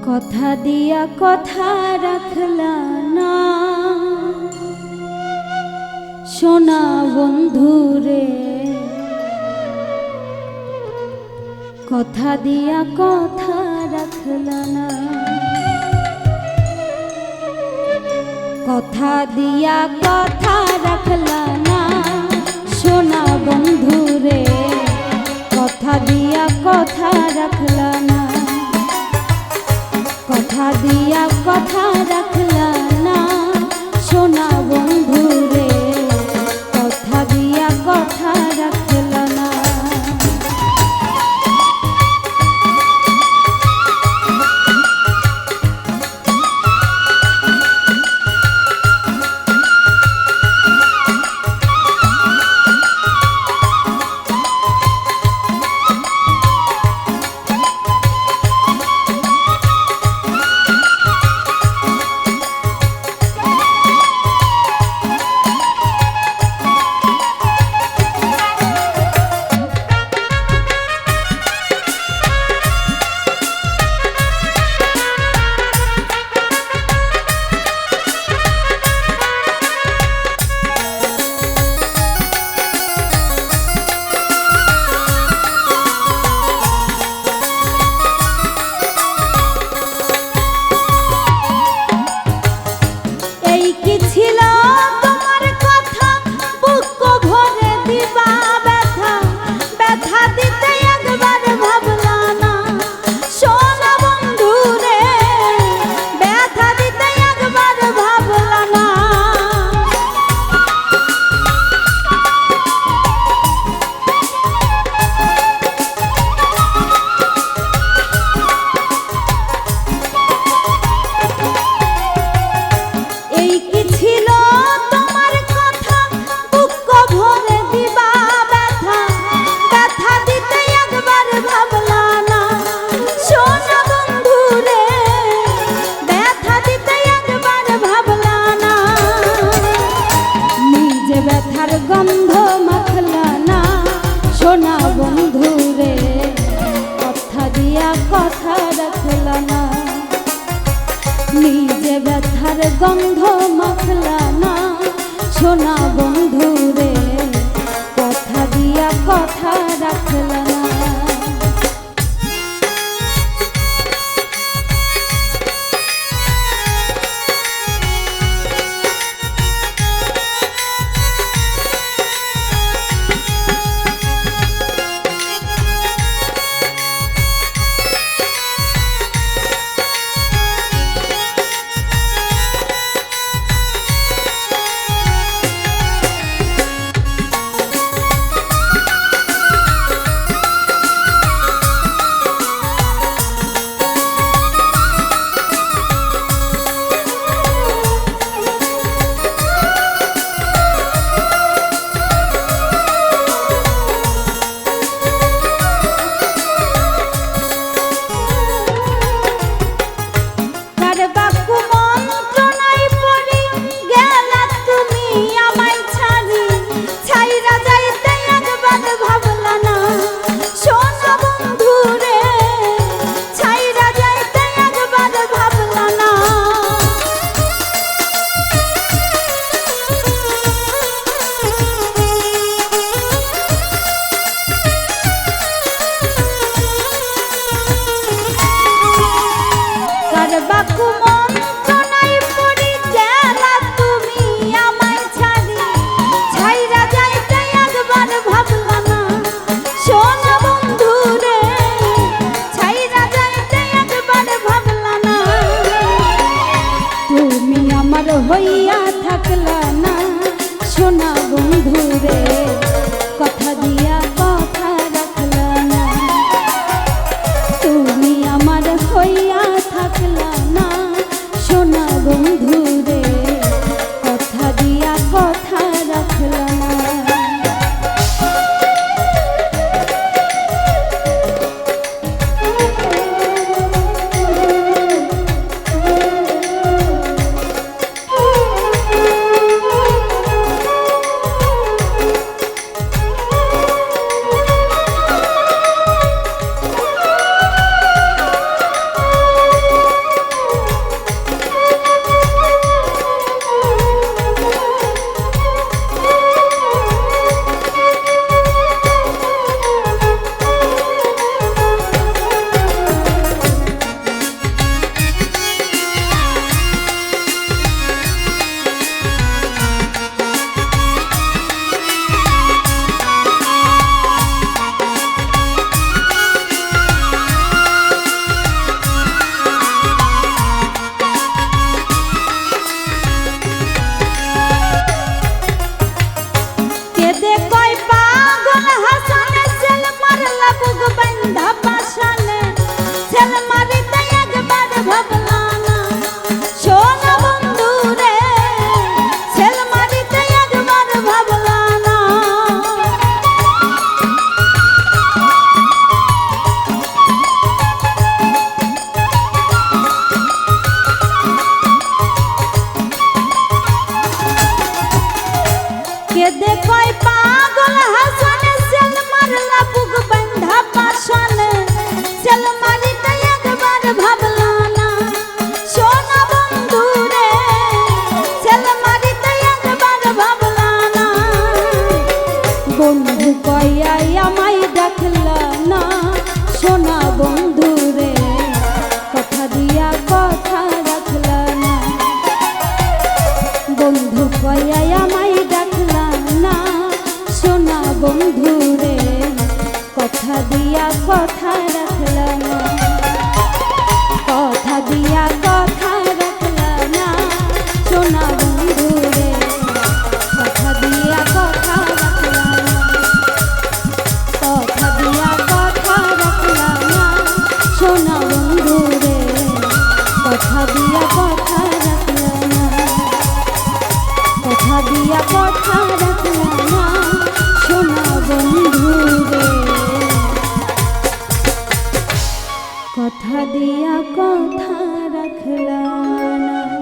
কথা দিয়া কথা রাখলা না সোনা বন্ধুরে, কথা দিয়া কথা রাখলা না, কথা দিয়া কথা রাখলা না সোনা বন্ধুরে, কথা দিয়া কথা রাখলা না, কথা দিয়া কথা রাখলা না সোনা বন্ধুরে, কথা দিয়া কথা রাখলা না। গন্ধ মাখলা না সোনা বন্ধুরে, কথা দিয়া কথা রাখলা না, নিজে ব্যথার গন্ধ মাখলা না সোনা বন্ধুরে, কথা দিয়া কথা রাখলা না। কথা দিয়া কথা রাখলা না, কথা দিয়া কথা রাখলা না সোনা বন্ধু রে, কথা দিয়া কথা রাখলা না, কথা দিয়া কথা রাখলা না সোনা বন্ধু রে, কথা দিয়া কথা রাখলা না, কথা দিয়া কথা রাখলা না সোনা বন্ধু রে, কথা দিয়া কথা রাখলা না।